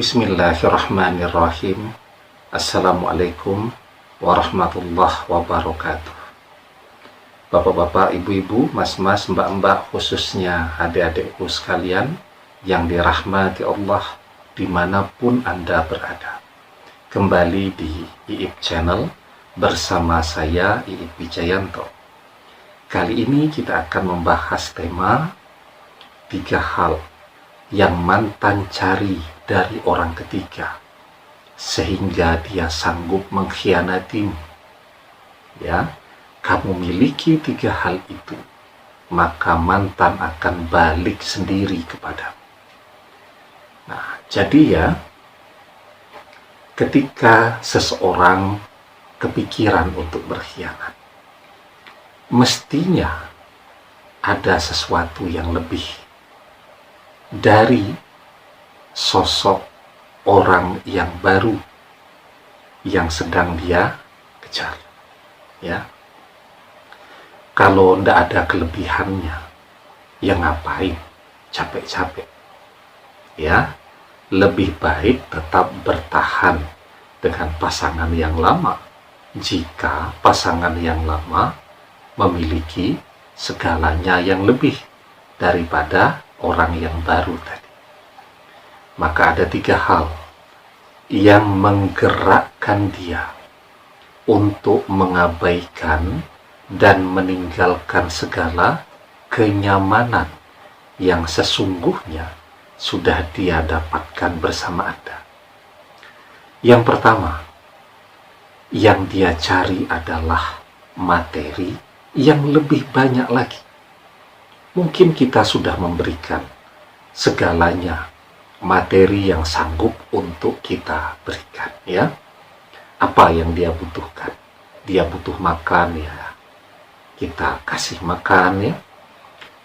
Bismillahirrahmanirrahim. Assalamualaikum warahmatullahi wabarakatuh. Bapak-bapak, ibu-ibu, mas-mas, mbak-mbak, khususnya adik-adikku sekalian yang dirahmati Allah dimanapun Anda berada. Kembali di IIP Channel bersama saya, IIP Wijayanto. Kali ini kita akan membahas tema 3 hal yang mantan cari dari orang ketiga sehingga dia sanggup mengkhianatimu. Ya, kamu miliki 3 hal itu, maka mantan akan balik sendiri kepadamu. Nah, jadi ya, ketika seseorang kepikiran untuk berkhianat, mestinya ada sesuatu yang lebih dari sosok orang yang baru yang sedang dia kejar. Ya, kalau ndak ada kelebihannya, ya ngapain capek-capek? Ya, lebih baik tetap bertahan dengan pasangan yang lama jika pasangan yang lama memiliki segalanya yang lebih daripada orang yang baru tadi. Maka ada 3 hal yang menggerakkan dia untuk mengabaikan dan meninggalkan segala kenyamanan yang sesungguhnya sudah dia dapatkan bersama Anda. Yang pertama, yang dia cari adalah materi yang lebih banyak lagi. Mungkin kita sudah memberikan segalanya, materi yang sanggup untuk kita berikan, ya. Apa yang dia butuhkan? Dia butuh makan, ya, kita kasih makan, ya.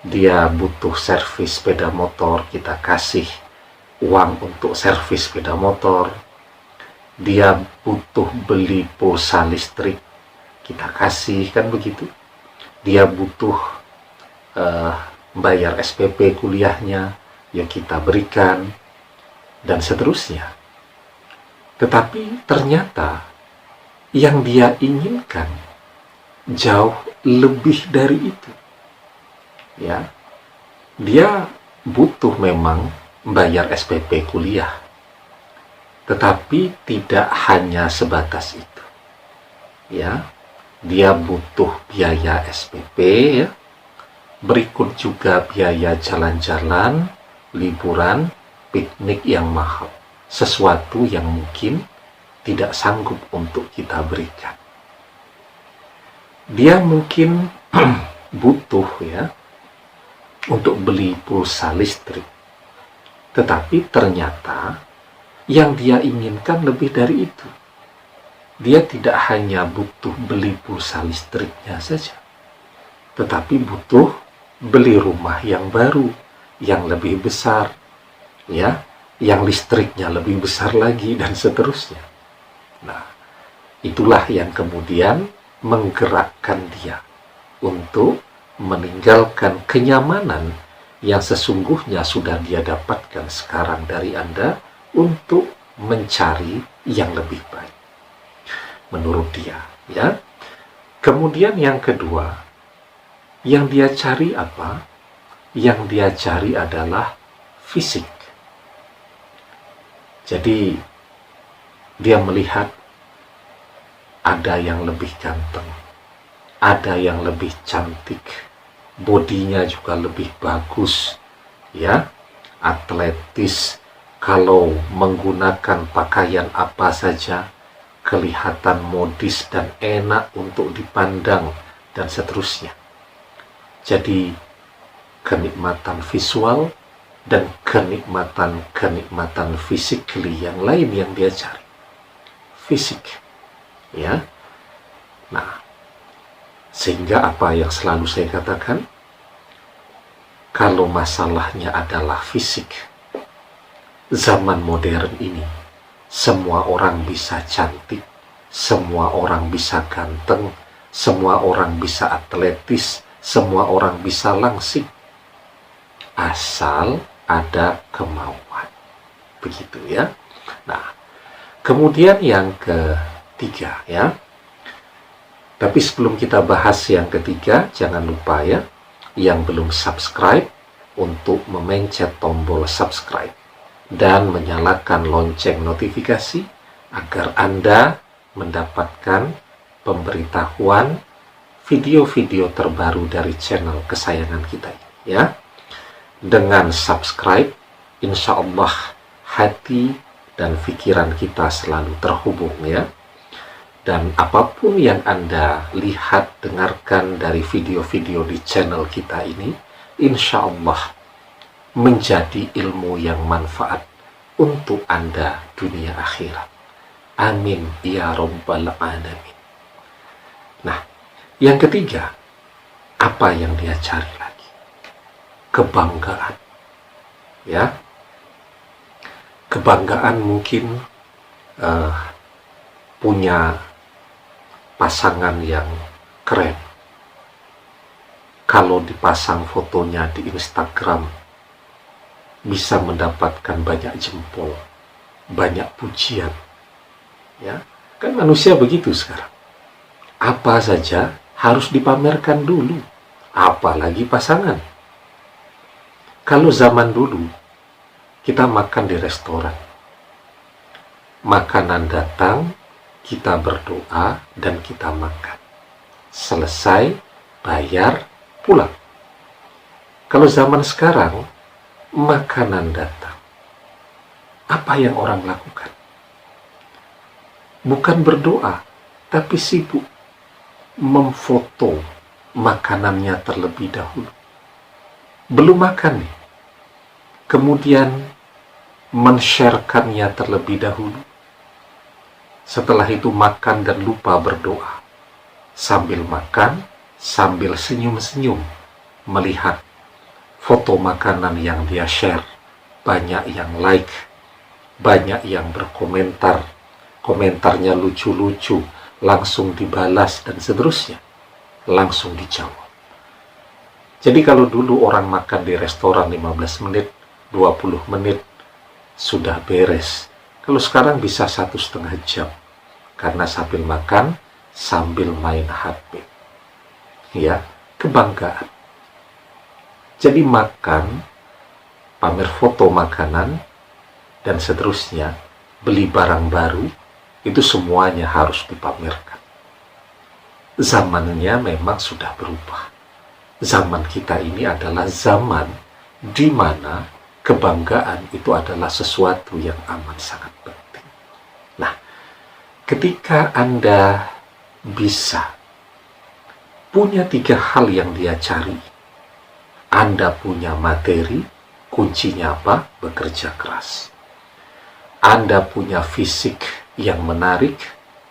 Dia butuh servis sepeda motor, kita kasih uang untuk servis sepeda motor. Dia butuh beli pulsa listrik, kita kasih, kan begitu. Dia butuh bayar SPP kuliahnya, ya kita berikan, dan seterusnya. Tetapi ternyata yang dia inginkan jauh lebih dari itu. Ya, dia butuh memang bayar SPP kuliah, tetapi tidak hanya sebatas itu. Ya, dia butuh biaya SPP, ya. Berikut juga biaya jalan-jalan, liburan, piknik yang mahal. Sesuatu yang mungkin tidak sanggup untuk kita berikan. Dia mungkin butuh, ya, untuk beli pulsa listrik. Tetapi ternyata yang dia inginkan lebih dari itu. Dia tidak hanya butuh beli pulsa listriknya saja, tetapi butuh beli rumah yang baru, yang lebih besar, ya, yang listriknya lebih besar lagi, dan seterusnya. Nah, itulah yang kemudian menggerakkan dia untuk meninggalkan kenyamanan yang sesungguhnya sudah dia dapatkan sekarang dari Anda untuk mencari yang lebih baik menurut dia, ya. Kemudian yang kedua, yang dia cari apa? Yang dia cari adalah fisik. Jadi dia melihat ada yang lebih ganteng, ada yang lebih cantik, bodinya juga lebih bagus, ya, atletis. Kalau menggunakan pakaian apa saja kelihatan modis dan enak untuk dipandang, dan seterusnya. Jadi kenikmatan visual dan kenikmatan physically yang lain yang dia cari. Fisik, ya. Nah, sehingga apa yang selalu saya katakan, kalau masalahnya adalah fisik, zaman modern ini semua orang bisa cantik, semua orang bisa ganteng, semua orang bisa atletis, semua orang bisa langsing, asal ada kemauan. Begitu, ya. Nah, kemudian yang ketiga ya. Tapi sebelum kita bahas yang ketiga, jangan lupa ya, yang belum subscribe untuk memencet tombol subscribe dan menyalakan lonceng notifikasi agar Anda mendapatkan pemberitahuan video-video terbaru dari channel kesayangan kita ini ya. Dengan subscribe, insya Allah hati dan pikiran kita selalu terhubung ya. Dan apapun yang Anda lihat, dengarkan dari video-video di channel kita ini, insya Allah menjadi ilmu yang manfaat untuk Anda dunia akhirat. Amin ya rabbal alamin. Nah, yang ketiga, apa yang dia cari lagi? Kebanggaan. Ya, kebanggaan mungkin punya pasangan yang keren. Kalau dipasang fotonya di Instagram, bisa mendapatkan banyak jempol, banyak pujian. Ya, kan manusia begitu sekarang. Apa saja harus dipamerkan dulu, apalagi pasangan. Kalau zaman dulu, kita makan di restoran. Makanan datang, kita berdoa dan kita makan. Selesai, bayar, pulang. Kalau zaman sekarang, makanan datang. Apa yang orang lakukan? Bukan berdoa, tapi sibuk memfoto makanannya terlebih dahulu. Belum makan nih. Kemudian men-share-kannya terlebih dahulu. Setelah itu makan dan lupa berdoa. Sambil makan, sambil senyum-senyum, melihat foto makanan yang dia share. Banyak yang like, banyak yang berkomentar. Komentarnya lucu-lucu, langsung dibalas dan seterusnya. Langsung dijawab. Jadi kalau dulu orang makan di restoran 15 menit, 20 menit, sudah beres. Kalau sekarang bisa 1,5 jam, karena sambil makan, sambil main HP. Ya, kebanggaan. Jadi makan, pamer foto makanan, dan seterusnya, beli barang baru, itu semuanya harus dipamerkan. Zamannya memang sudah berubah. Zaman kita ini adalah zaman di mana kebanggaan itu adalah sesuatu yang amat sangat penting. Nah, ketika Anda bisa punya 3 hal yang dia cari, Anda punya materi, kuncinya apa? Bekerja keras. Anda punya fisik yang menarik,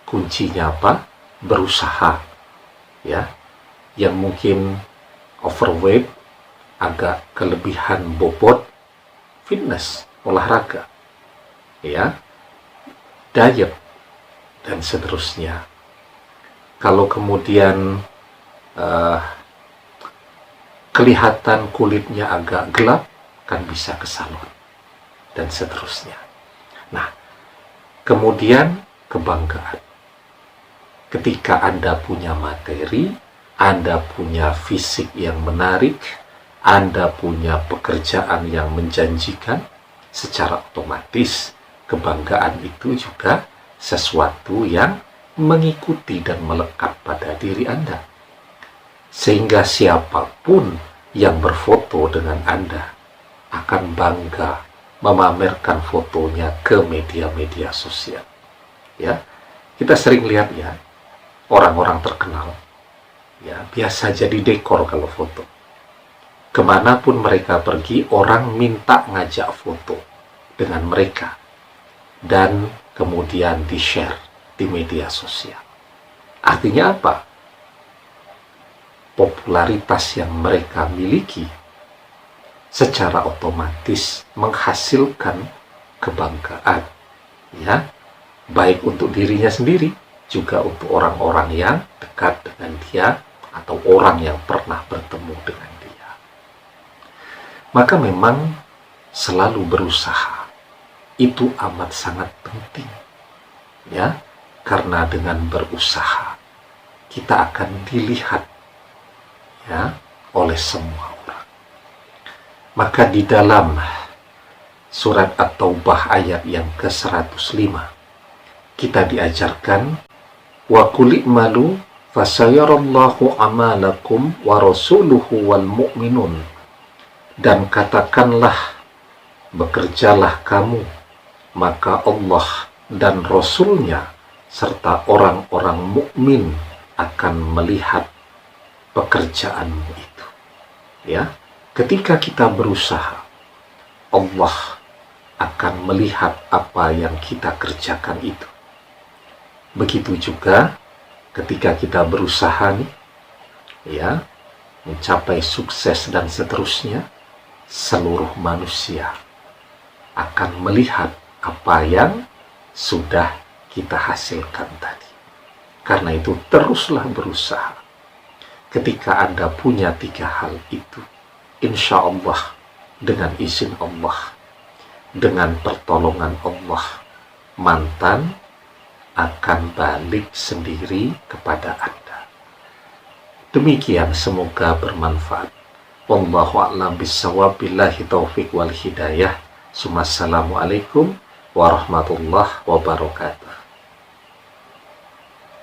kuncinya apa? Berusaha. Ya, yang mungkin overweight, agak kelebihan bobot, fitness, olahraga, ya, diet, dan seterusnya. Kalau kemudian kelihatan kulitnya agak gelap, kan bisa ke salon, dan seterusnya. Nah, kemudian kebanggaan. Ketika Anda punya materi, Anda punya fisik yang menarik, Anda punya pekerjaan yang menjanjikan, secara otomatis kebanggaan itu juga sesuatu yang mengikuti dan melekat pada diri Anda. Sehingga siapapun yang berfoto dengan Anda akan bangga memamerkan fotonya ke media-media sosial. Ya, kita sering lihat ya, orang-orang terkenal, ya, biasa jadi dekor kalau foto. Kemanapun mereka pergi, orang minta ngajak foto dengan mereka. Dan kemudian di-share di media sosial. Artinya apa? Popularitas yang mereka miliki secara otomatis menghasilkan kebanggaan. Ya, baik untuk dirinya sendiri, juga untuk orang-orang yang dekat dengan dia, atau orang yang pernah bertemu dengan dia. Maka memang selalu berusaha itu amat sangat penting, ya, karena dengan berusaha kita akan dilihat, ya, oleh semua orang. Maka di dalam surat At-Taubah ayat yang ke-105 kita diajarkan, wa qul i'malu fasayarallahu amalakum wa rasuluhu wal mu'minun, dan katakanlah, bekerjalah kamu, maka Allah dan Rasulnya serta orang-orang mukmin akan melihat pekerjaanmu itu. Ya, ketika kita berusaha, Allah akan melihat apa yang kita kerjakan itu. Begitu juga ketika kita berusaha nih, ya, mencapai sukses dan seterusnya, seluruh manusia akan melihat apa yang sudah kita hasilkan tadi. Karena itu teruslah berusaha. Ketika Anda punya 3 hal itu, insya Allah dengan izin Allah, dengan pertolongan Allah, mantan akan balik sendiri kepada Anda. Demikian, semoga bermanfaat. Wallahu a'lam bishawab, billahi taufiq wal hidayah. Assalamualaikum warahmatullahi wabarakatuh.